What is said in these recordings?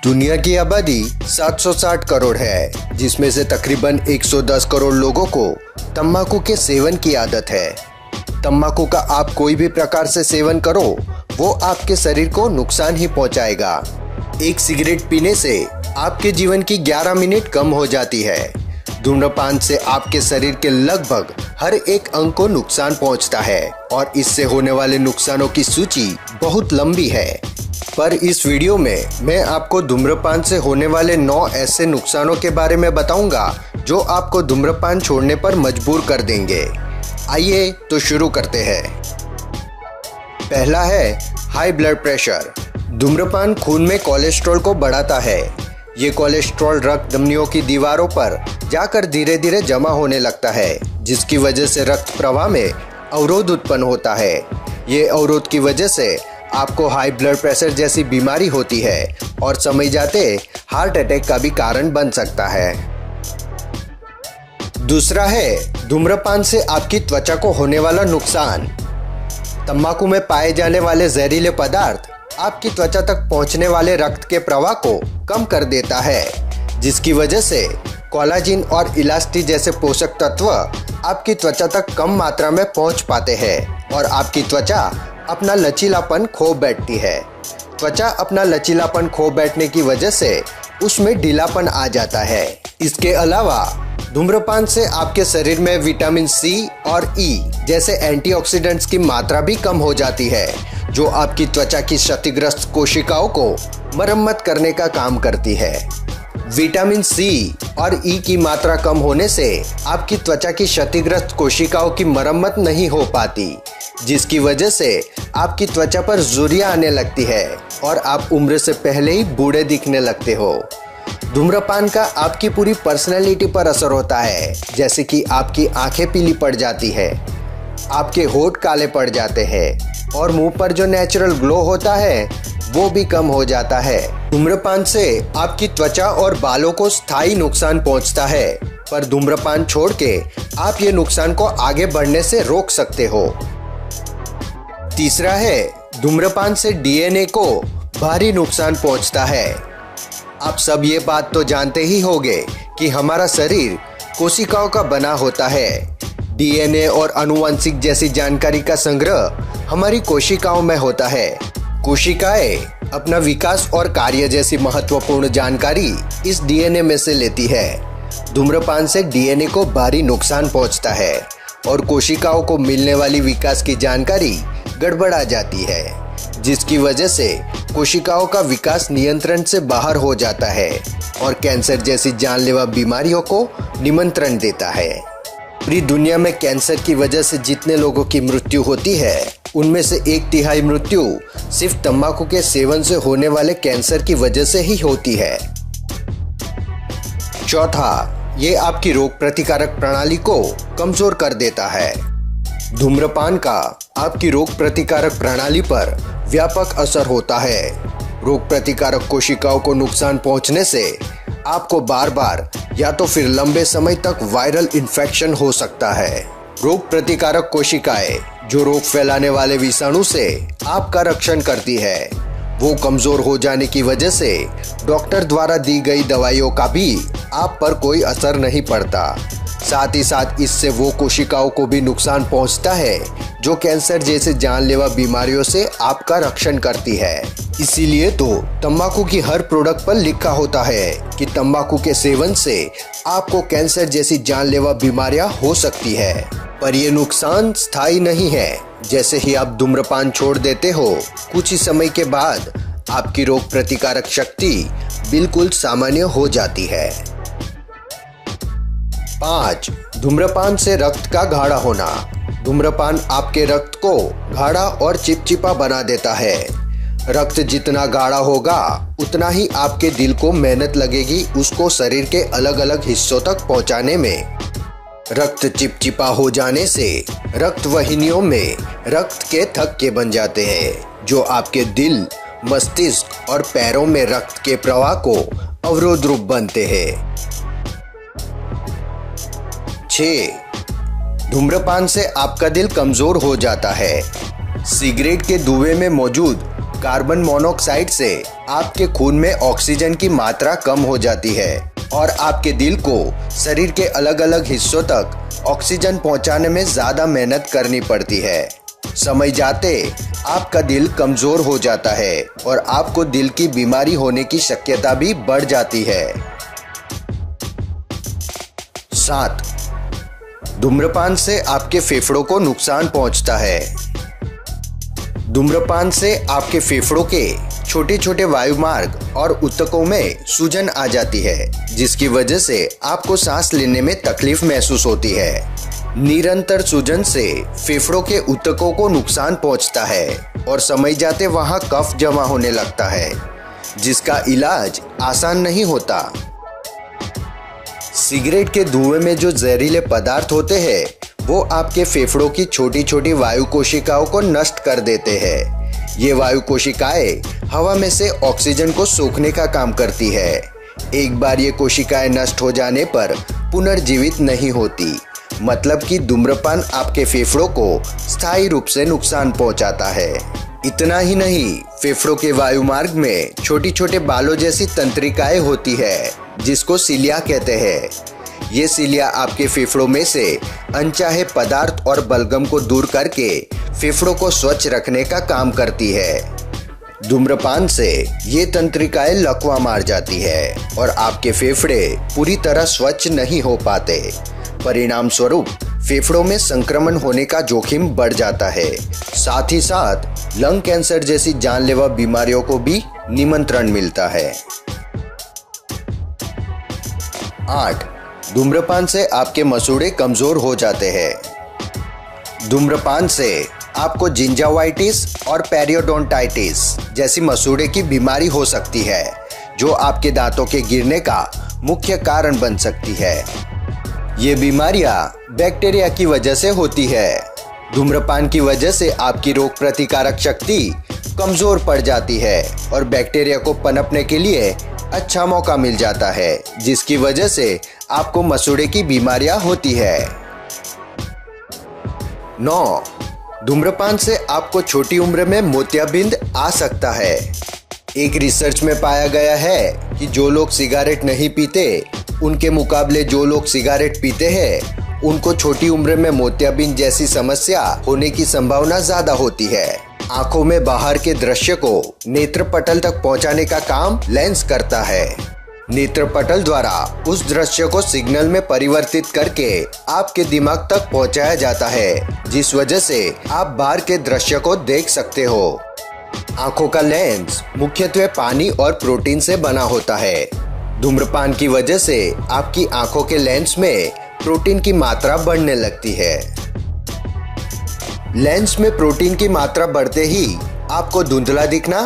दुनिया की आबादी 760 करोड़ है, जिसमें से तकरीबन 110 करोड़ लोगों को तंबाकू के सेवन की आदत है। तंबाकू का आप कोई भी प्रकार से सेवन करो, वो आपके शरीर को नुकसान ही पहुंचाएगा। एक सिगरेट पीने से आपके जीवन की 11 मिनट कम हो जाती है। धूम्रपान से आपके शरीर के लगभग हर एक अंग को नुकसान पहुंचता है और इससे होने वाले नुकसानों की सूची बहुत लंबी है। पर इस वीडियो में मैं आपको धूम्रपान से होने वाले 9 ऐसे नुकसानों के बारे में बताऊंगा जो आपको धूम्रपान छोड़ने पर मजबूर कर देंगे। आइए तो शुरू करते हैं। पहला है हाई ब्लड प्रेशर। धूम्रपान खून में कोलेस्ट्रॉल को बढ़ाता है। ये कोलेस्ट्रॉल रक्त धमनियों की दीवारों पर जाकर धीरे धीरे जमा होने लगता है, जिसकी वजह से रक्त प्रवाह में अवरोध उत्पन्न होता है। ये अवरोध की वजह से आपको हाई ब्लड प्रेशर जैसी बीमारी होती है और समय जाते हार्ट अटैक का भी कारण बन सकता है। दूसरा है धूम्रपान से आपकी त्वचा को होने वाला नुकसान। तंबाकू में पाए जाने वाले जहरीले पदार्थ आपकी त्वचा तक पहुंचने वाले रक्त के प्रवाह को कम कर देता है, जिसकी वजह से कोलाजिन और इलास्टिन जैसे पोषक तत्व आपकी त्वचा तक कम मात्रा में पहुंच पाते हैं और आपकी त्वचा अपना लचीलापन खो बैठती है। त्वचा अपना लचीलापन खो बैठने की वजह से उसमें ढीलापन आ जाता है। इसके अलावा धूम्रपान से आपके शरीर में विटामिन सी और ई जैसे एंटीऑक्सीडेंट्स की मात्रा भी कम हो जाती है, जो आपकी त्वचा की क्षतिग्रस्त कोशिकाओं को मरम्मत करने का काम करती है। विटामिन सी और ई की मात्रा कम होने से आपकी त्वचा की क्षतिग्रस्त कोशिकाओं की मरम्मत नहीं हो पाती, जिसकी वजह से आपकी त्वचा पर झुर्रियां आने लगती है और आप उम्र से पहले ही बूढ़े दिखने लगते हो। धूम्रपान का आपकी पूरी पर्सनैलिटी पर असर होता है, जैसे कि आपकी आंखें पीली पड़ जाती है, आपके होंठ काले पड़ जाते हैं और मुंह पर जो नेचुरल ग्लो होता है वो भी कम हो जाता है। धूम्रपान से आपकी त्वचा और बालों को स्थायी नुकसान पहुंचता है, पर धूम्रपान छोड़ के आप ये नुकसान को आगे बढ़ने से रोक सकते हो। तीसरा है धूम्रपान से डीएनए को भारी नुकसान पहुंचता है। आप सब ये बात तो जानते ही होंगे कि हमारा शरीर कोशिकाओं का बना होता है। डीएनए और आनुवंशिक जैसी जानकारी का संग्रह हमारी कोशिकाओं में होता है। कोशिकाएं अपना विकास और कार्य जैसी महत्वपूर्ण जानकारी इस डीएनए में से लेती है। धूम्रपान से डीएनए को भारी नुकसान पहुंचता है और कोशिकाओं को मिलने वाली विकास की जानकारी गड़बड़ा जाती है, जिसकी वजह से कोशिकाओं का विकास नियंत्रण से बाहर हो जाता है और कैंसर जैसी जानलेवा बीमारियों को निमंत्रण देता है। पूरी दुनिया में कैंसर की वजह से जितने लोगों की मृत्यु होती है, उनमें से 1/3 मृत्यु सिर्फ तंबाकू के सेवन से होने वाले कैंसर की वजह से ही होती है। चौथा, ये आपकी रोग प्रतिकारक प्रणाली को कमजोर कर देता है। धूम्रपान का आपकी रोग प्रतिकारक प्रणाली पर व्यापक असर होता है। रोग प्रतिकारक कोशिकाओं को नुकसान पहुंचने से आपको बार बार या तो फिर लंबे समय तक वायरल इन्फेक्शन हो सकता है। रोग प्रतिकारक कोशिकाएं जो रोग फैलाने वाले विषाणु से आपका रक्षण करती है, वो कमजोर हो जाने की वजह से डॉक्टर द्वारा दी गई दवाइयों का भी आप पर कोई असर नहीं पड़ता। साथ ही साथ इससे वो कोशिकाओं को भी नुकसान पहुंचता है जो कैंसर जैसे जानलेवा बीमारियों से आपका रक्षण करती है। इसीलिए तो तंबाकू की हर प्रोडक्ट पर लिखा होता है कि तंबाकू के सेवन से आपको कैंसर जैसी जानलेवा बीमारियां हो सकती है। पर ये नुकसान स्थायी नहीं है। जैसे ही आप धूम्रपान छोड़ देते हो, कुछ ही समय के बाद आपकी रोग प्रतिकारक शक्ति बिल्कुल सामान्य हो जाती है। 5. धूम्रपान से रक्त का गाढ़ा होना। धूम्रपान आपके रक्त को गाढ़ा और चिपचिपा बना देता है। रक्त जितना गाढ़ा होगा, उतना ही आपके दिल को मेहनत लगेगी उसको शरीर के अलग अलग हिस्सों तक पहुंचाने में। रक्त चिपचिपा हो जाने से रक्त वाहिनियों में रक्त के थक्के बन जाते हैं, जो आपके दिल, मस्तिष्क और पैरों में रक्त के प्रवाह को अवरोध रूप बनते हैं। 6. धूम्रपान से आपका दिल कमजोर हो जाता है। सिगरेट के धुएं में मौजूद कार्बन मोनोऑक्साइड से आपके खून में ऑक्सीजन की मात्रा कम हो जाती है और आपके दिल को शरीर के अलग अलग हिस्सों तक ऑक्सीजन पहुंचाने में ज्यादा मेहनत करनी पड़ती है। समय जाते आपका दिल कमजोर हो जाता है और आपको दिल की बीमारी होने की शक्यता भी बढ़ जाती है। 7. धूम्रपान से आपके फेफड़ों को नुकसान पहुंचता है। धूम्रपान से आपके फेफड़ों के छोटे छोटे वायुमार्ग और ऊतकों में सूजन आ जाती है, जिसकी वजह से आपको सांस लेने में तकलीफ महसूस होती है। निरंतर सूजन से फेफड़ों के ऊतकों को नुकसान पहुंचता है और समय जाते वहां कफ जमा होने लगता है, जिसका इलाज आसान नहीं होता। सिगरेट के धुएं में जो जहरीले पदार्थ होते हैं वो आपके फेफड़ों की छोटी छोटी वायु कोशिकाओं को नष्ट कर देते हैं। ये वायु कोशिकाएं हवा में से ऑक्सीजन को सोखने का काम करती है। एक बार ये कोशिकाएं नष्ट हो जाने पर पुनर्जीवित नहीं होती, मतलब कि धूम्रपान आपके फेफड़ों को स्थायी रूप से नुकसान पहुंचाता है। इतना ही नहीं, फेफड़ों के वायुमार्ग में छोटी छोटे बालों जैसी तंत्रिकाएं होती है, जिसको सीलिया कहते हैं। ये सीलिया आपके फेफड़ों में से अनचाहे पदार्थ और बलगम को दूर करके फेफड़ों को स्वच्छ रखने का काम करती है। धूम्रपान से ये तंत्रिकाएं लकवा मार जाती है और आपके फेफड़े पूरी तरह स्वच्छ नहीं हो पाते। परिणाम स्वरूप फेफड़ों में संक्रमण होने का जोखिम बढ़ जाता है। साथ ही साथ लंग कैंसर जैसी जानलेवा बीमारियों को भी निमंत्रण मिलता है। 8. धूम्रपान से आपके मसूड़े कमजोर हो जाते हैं। धूम्रपान से आपको जिंजावाइटिस और पेरियोडोंटाइटिस जैसी मसूड़े की बीमारी हो सकती है, जो आपके दांतों के गिरने का मुख्य कारण बन सकती है। ये बीमारियां बैक्टीरिया की वजह से होती है। धूम्रपान की वजह से आपकी रोग प्रतिकारक शक्ति कमजोर पड़ जाती है और बैक्टीरिया को पनपने के लिए अच्छा मौका मिल जाता है, जिसकी वजह से आपको मसूड़े की बीमारियां होती है। 9. धूम्रपान से आपको छोटी उम्र में मोतियाबिंद आ सकता है। एक रिसर्च में पाया गया है कि जो लोग सिगरेट नहीं पीते उनके मुकाबले जो लोग सिगरेट पीते हैं उनको छोटी उम्र में मोतियाबिंद जैसी समस्या होने की संभावना ज्यादा होती है। आंखों में बाहर के दृश्य को नेत्रपटल तक पहुंचाने का काम लेंस करता है। नेत्रपटल द्वारा उस दृश्य को सिग्नल में परिवर्तित करके आपके दिमाग तक पहुंचाया जाता है, जिस वजह से आप बाहर के दृश्य को देख सकते हो। आंखों का लेंस मुख्यत्वे पानी और प्रोटीन से बना होता है। धूम्रपान की वजह से आपकी आंखों के लेंस में प्रोटीन की मात्रा बढ़ने लगती है। लेंस में प्रोटीन की मात्रा बढ़ते ही आपको धुंधला दिखना,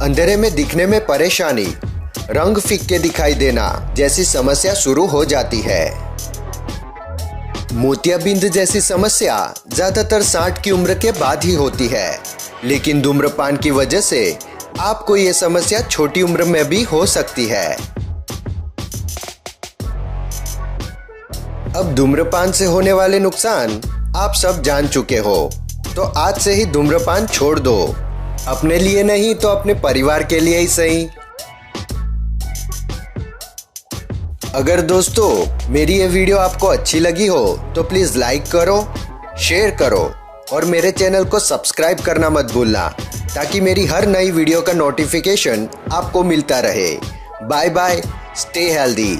अंधेरे में दिखने में परेशानी, रंग फीके दिखाई देना जैसी समस्या शुरू हो जाती है। मोतियाबिंद जैसी समस्या ज्यादातर 60 की उम्र के बाद ही होती है, लेकिन धूम्रपान की वजह से आपको ये समस्या छोटी उम्र में भी हो सकती है। अब धूम्रपान से होने वाले नुकसान आप सब जान चुके हो, तो आज से ही धूम्रपान छोड़ दो। अपने लिए नहीं तो अपने परिवार के लिए ही सही। अगर दोस्तों मेरी ये वीडियो आपको अच्छी लगी हो तो प्लीज लाइक करो, शेयर करो और मेरे चैनल को सब्सक्राइब करना मत भूलना, ताकि मेरी हर नई वीडियो का नोटिफिकेशन आपको मिलता रहे। Bye bye, stay healthy.